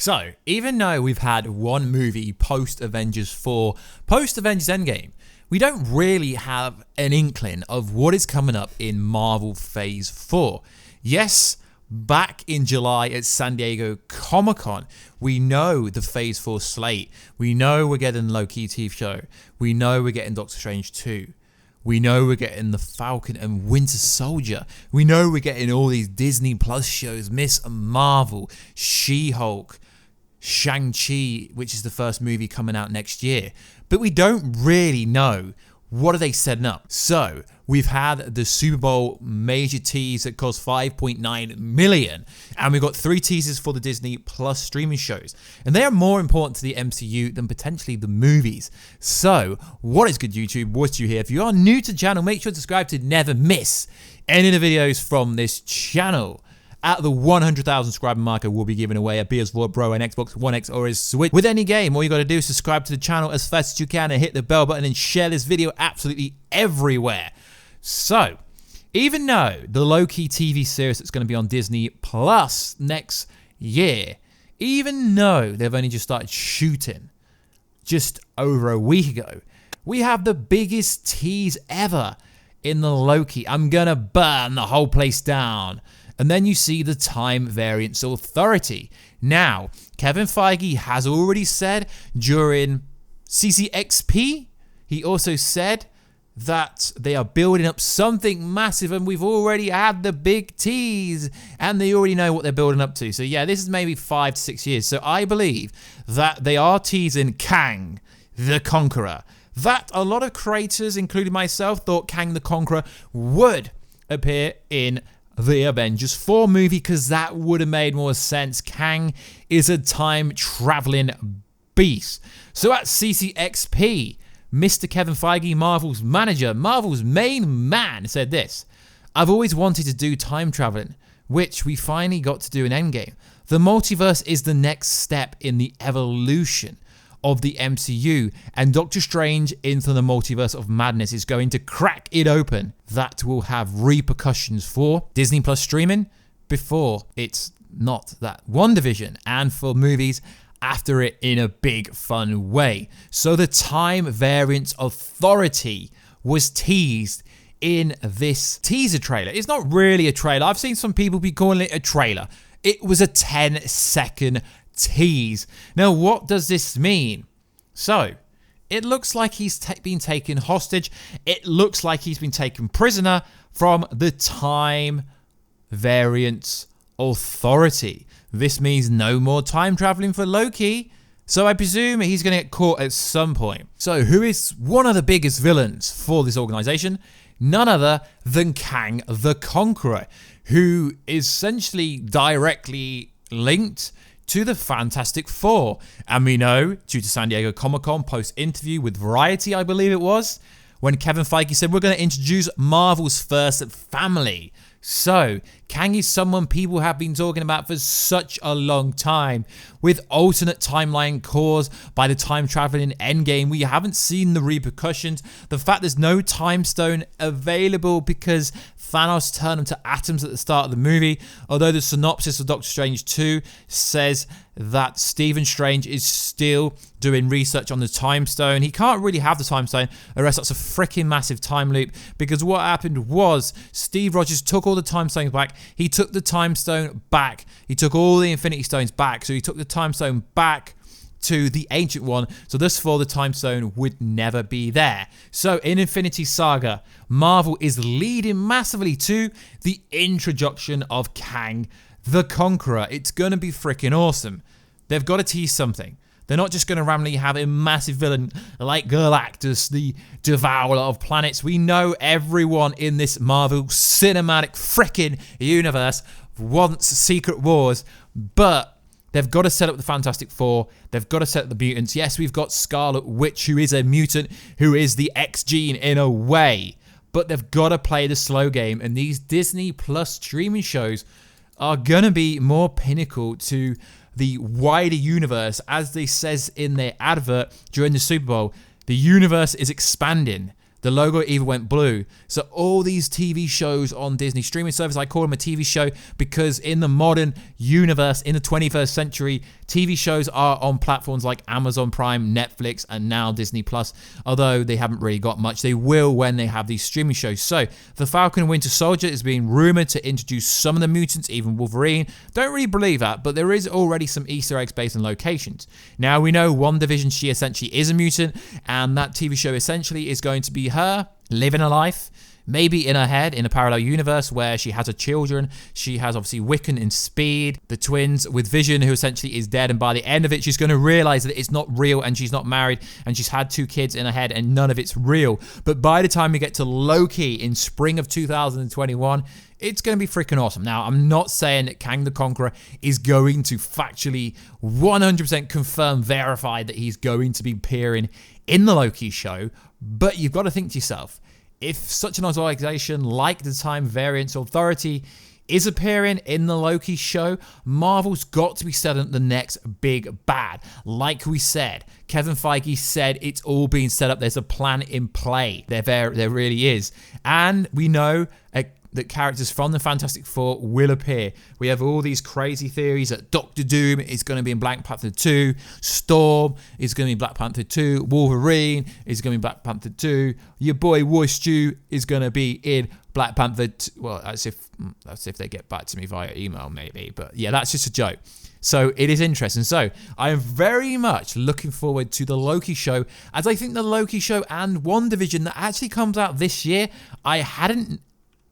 So, even though we've had one movie post-Avengers 4, post-Avengers EndGame, we don't really have an inkling of what is coming up in Marvel Phase 4. Yes, back in July at San Diego Comic-Con, we know the Phase 4 slate. We know we're getting Loki TV show. We know we're getting Doctor Strange 2. We know we're getting the Falcon and Winter Soldier. We know we're getting all these Disney Plus shows, Miss Marvel, She-Hulk, Shang-Chi, which is the first movie coming out next year. But we don't really know what are they setting up. So we've had the Super Bowl major tease that cost $5.9 million. And we've got 3 teasers for the Disney Plus streaming shows. And they are more important to the MCU than potentially the movies. So what is good, YouTube? Warstu here. If you are new to the channel, make sure to subscribe to never miss any of the videos from this channel. At the 100,000 subscriber marker, we'll be giving away a PS4 Pro, an Xbox One X, or a Switch. With any game, all you got to do is subscribe to the channel as fast as you can and hit the bell button and share this video absolutely everywhere. So, even though the Loki TV series that's going to be on Disney Plus next year, even though they've only just started shooting just over a week ago, we have the biggest tease ever in the Loki. I'm going to burn the whole place down. And then you see the Time Variance Authority. Now, Kevin Feige has already said during CCXP, he also said that they are building up something massive, and we've already had the big tease, and they already know what they're building up to. So yeah, this is maybe 5 to 6 years. So I believe that they are teasing Kang the Conqueror. That a lot of creators, including myself, thought Kang the Conqueror would appear in the Avengers 4 movie, because that would have made more sense. Kang is a time-traveling beast. So at CCXP, Mr. Kevin Feige, Marvel's manager, Marvel's main man, said this: "I've always wanted to do time traveling, which we finally got to do in EndGame. The multiverse is the next step in the evolution of the MCU, and Doctor Strange Into the Multiverse of Madness is going to crack it open. That will have repercussions for Disney Plus streaming before it's not that WandaVision, and for movies after it in a big fun way." So the Time Variance Authority was teased in this teaser trailer. It's not really a trailer. I've seen some people be calling it a trailer. It was a 10-second tease. Now, what does this mean? So, it looks like he's been taken hostage. It looks like he's been taken prisoner from the Time Variance Authority. This means no more time traveling for Loki. So I presume he's going to get caught at some point. So who is one of the biggest villains for this organization? None other than Kang the Conqueror, who is essentially directly linked to the Fantastic Four. And we know, due to San Diego Comic-Con post-interview with Variety, I believe it was, when Kevin Feige said, we're going to introduce Marvel's first family. So, Kang is someone people have been talking about for such a long time. With alternate timeline caused by the time traveling in EndGame, we haven't seen the repercussions. The fact there's no time stone available because Thanos turned them to atoms at the start of the movie. Although the synopsis of Doctor Strange 2 says that Stephen Strange is still doing research on the time stone. He can't really have the time stone, or else that's a freaking massive time loop, because what happened was Steve Rogers took all the time stones back. He took the time stone back. He took all the Infinity Stones back. So he took the time stone back to the Ancient One, so thus far the time stone would never be there. So in Infinity Saga, Marvel is leading massively to the introduction of Kang the Conqueror. It's going to be freaking awesome. They've got to tease something. They're not just going to randomly have a massive villain like Galactus, the devourer of planets. We know everyone in this Marvel cinematic freaking universe wants Secret Wars, but they've got to set up the Fantastic Four. They've got to set up the mutants. Yes, we've got Scarlet Witch, who is a mutant, who is the X gene in a way. But they've got to play the slow game. And these Disney Plus streaming shows are going to be more pinnacle to the wider universe. As they says in their advert during the Super Bowl, the universe is expanding. The logo even went blue. So all these TV shows on Disney streaming service, I call them a TV show because in the modern universe, in the 21st century, TV shows are on platforms like Amazon Prime, Netflix, and now Disney Plus. Although they haven't really got much, they will when they have these streaming shows. So the Falcon and Winter Soldier is being rumored to introduce some of the mutants, even Wolverine. Don't really believe that, but there is already some Easter eggs based on locations. Now we know WandaVision, she essentially is a mutant, and that TV show essentially is going to be her living a life, maybe in her head, in a parallel universe where she has her children. She has obviously Wiccan and Speed, the twins, with Vision, who essentially is dead. And by the end of it, she's going to realize that it's not real and she's not married and she's had 2 kids in her head and none of it's real. But by the time we get to Loki in spring of 2021, it's going to be freaking awesome. Now, I'm not saying that Kang the Conqueror is going to factually 100% confirm, verify that he's going to be appearing in the Loki show, but you've got to think to yourself, if such an organization like the Time Variance Authority is appearing in the Loki show, Marvel's got to be setting the next big bad. Like we said, Kevin Feige said it's all being set up. There's a plan in play. There really is. And we know that characters from the Fantastic Four will appear. We have all these crazy theories that Doctor Doom is going to be in Black Panther 2, Storm is going to be in Black Panther 2, Wolverine is going to be in Black Panther 2, your boy Warstu is going to be in Black Panther 2. Well, that's if they get back to me via email maybe, but yeah, that's just a joke. So it is interesting. So I am very much looking forward to the Loki show, as I think the Loki show and WandaVision that actually comes out this year, I hadn't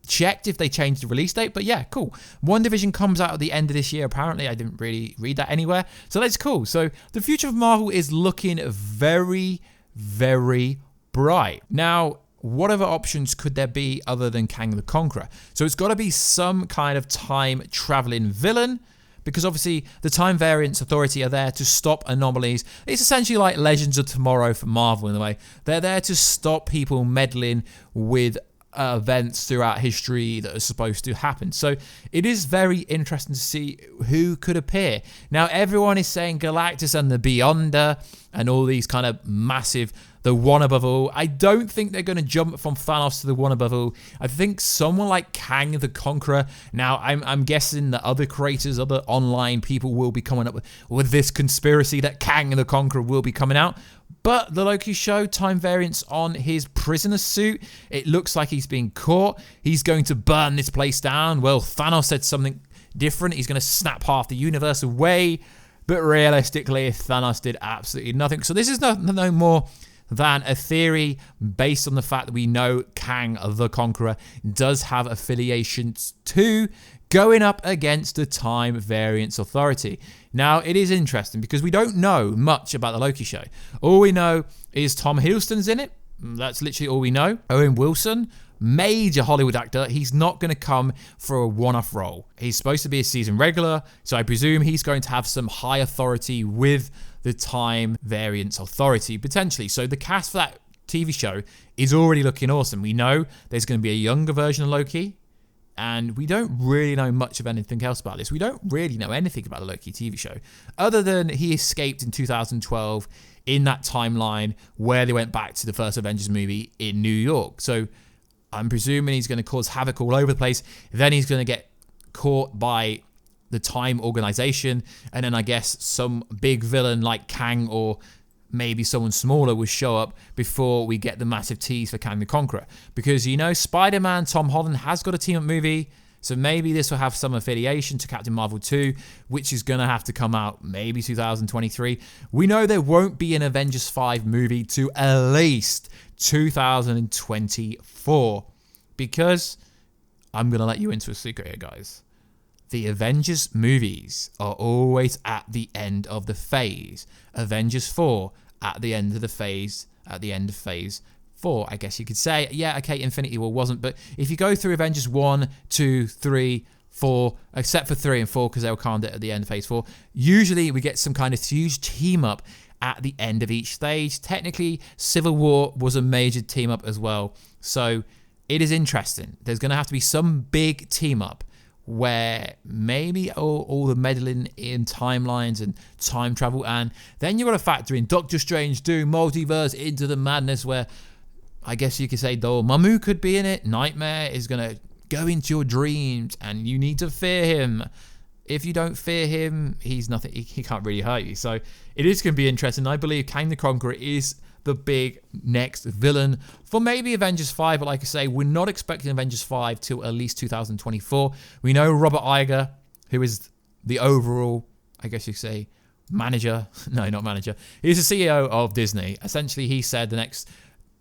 checked if they changed the release date, but yeah, cool. WandaVision comes out at the end of this year, apparently. I didn't really read that anywhere, so that's cool. So the future of Marvel is looking very, very bright. Now, what other options could there be other than Kang the Conqueror? So it's got to be some kind of time-traveling villain, because obviously the Time Variance Authority are there to stop anomalies. It's essentially like Legends of Tomorrow for Marvel in a way. They're there to stop people meddling with events throughout history that are supposed to happen. So it is very interesting to see who could appear. Now, everyone is saying Galactus and the Beyonder and all these kind of massive, the one above all. I don't think they're going to jump from Thanos to the one above all. I think someone like Kang the Conqueror. Now, I'm guessing that other creators, other online people will be coming up with this conspiracy that Kang the Conqueror will be coming out. But the Loki show, Time Variance on his prisoner suit, it looks like he's being caught. He's going to burn this place down. Well, Thanos said something different. He's going to snap half the universe away. But realistically, Thanos did absolutely nothing. So this is no more than a theory based on the fact that we know Kang the Conqueror does have affiliations to going up against the Time Variance Authority. Now, it is interesting because we don't know much about the Loki show. All we know is Tom Hiddleston's in it. That's literally all we know. Owen Wilson, major Hollywood actor. He's not going to come for a one-off role. He's supposed to be a season regular, so I presume he's going to have some high authority with the Time Variance Authority, potentially. So the cast for that TV show is already looking awesome. We know there's going to be a younger version of Loki, and we don't really know much of anything else about this. We don't really know anything about the Loki TV show, other than he escaped in 2012 in that timeline where they went back to the first Avengers movie in New York. So I'm presuming he's going to cause havoc all over the place. Then he's going to get caught by the Time Organization, and then I guess some big villain like Kang or maybe someone smaller will show up before we get the massive tease for Kang the Conqueror. Because, you know, Spider-Man, Tom Holland has got a team-up movie, so maybe this will have some affiliation to Captain Marvel 2, which is going to have to come out maybe 2023. We know there won't be an Avengers 5 movie to at least 2024, because I'm going to let you into a secret here, guys. The Avengers movies are always at the end of the phase. Avengers 4 at the end of the phase, at the end of phase 4, I guess you could say. Yeah, okay, Infinity War wasn't, but if you go through Avengers 1, 2, 3, 4, except for 3 and 4 because they were canned at the end of phase 4, usually we get some kind of huge team up at the end of each stage. Technically, Civil War was a major team up as well. So it is interesting. There's going to have to be some big team up where maybe all the meddling in timelines and time travel, and then you've got to factor in Doctor Strange, Doom, Multiverse, Into the Madness, where I guess you could say Dormammu could be in it. Nightmare is going to go into your dreams and you need to fear him. If you don't fear him, he's nothing. He can't really hurt you. So it is going to be interesting. I believe Kang the Conqueror is the big next villain for maybe Avengers 5. But like I say, we're not expecting Avengers 5 till at least 2024. We know Robert Iger, who is the overall, I guess you could say, manager. No, not manager. He's the CEO of Disney. Essentially, he said the next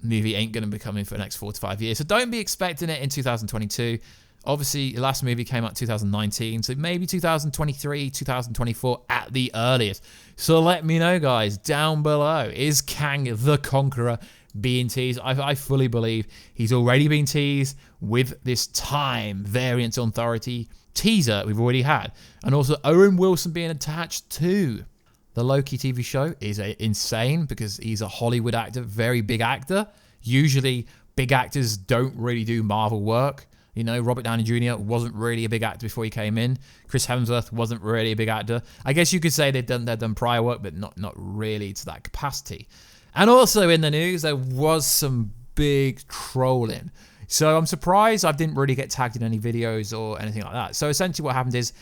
movie ain't going to be coming for the next 4 to 5 years. So don't be expecting it in 2022. Obviously, the last movie came out 2019, so maybe 2023, 2024 at the earliest. So let me know, guys, down below. Is Kang the Conqueror being teased? I fully believe he's already been teased with this Time Variance Authority teaser we've already had. And also Owen Wilson being attached to the Loki TV show is insane because he's a Hollywood actor, very big actor. Usually, big actors don't really do Marvel work. You know, Robert Downey Jr. wasn't really a big actor before he came in. Chris Hemsworth wasn't really a big actor. I guess you could say they've done prior work, but not really to that capacity. And also in the news, there was some big trolling. So I'm surprised I didn't really get tagged in any videos or anything like that. So essentially what happened is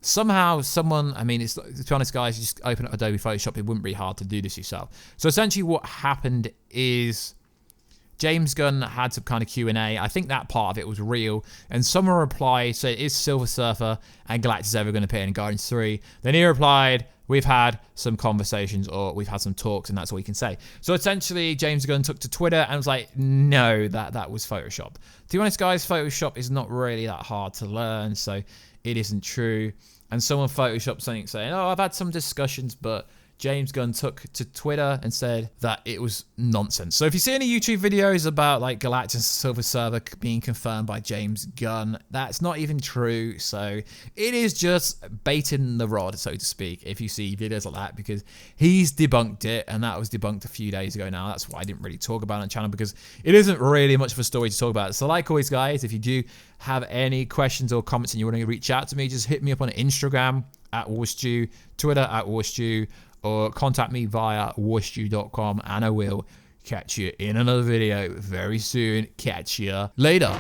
somehow someone, I mean, to be honest, guys, you just open up Adobe Photoshop. It wouldn't be hard to do this yourself. So essentially what happened is James Gunn had some kind of Q&A. I think that part of it was real. And someone replied, so is Silver Surfer and Galactus ever going to appear in Guardians 3? Then he replied, we've had some conversations or we've had some talks and that's all he can say. So essentially, James Gunn took to Twitter and was like, no, that was Photoshop. To be honest, guys, Photoshop is not really that hard to learn, so it isn't true. And someone photoshopped something saying, oh, I've had some discussions, but James Gunn took to Twitter and said that it was nonsense. So if you see any YouTube videos about like Galactus and Silver Surfer being confirmed by James Gunn, that's not even true. So it is just baiting the rod, so to speak, if you see videos like that, because he's debunked it, and that was debunked a few days ago now. That's why I didn't really talk about it on the channel, because it isn't really much of a story to talk about. So like always, guys, if you do have any questions or comments and you want to reach out to me, just hit me up on Instagram at Warstu, Twitter at Warstu, or contact me via warstu.com, and I will catch you in another video very soon. Catch you later.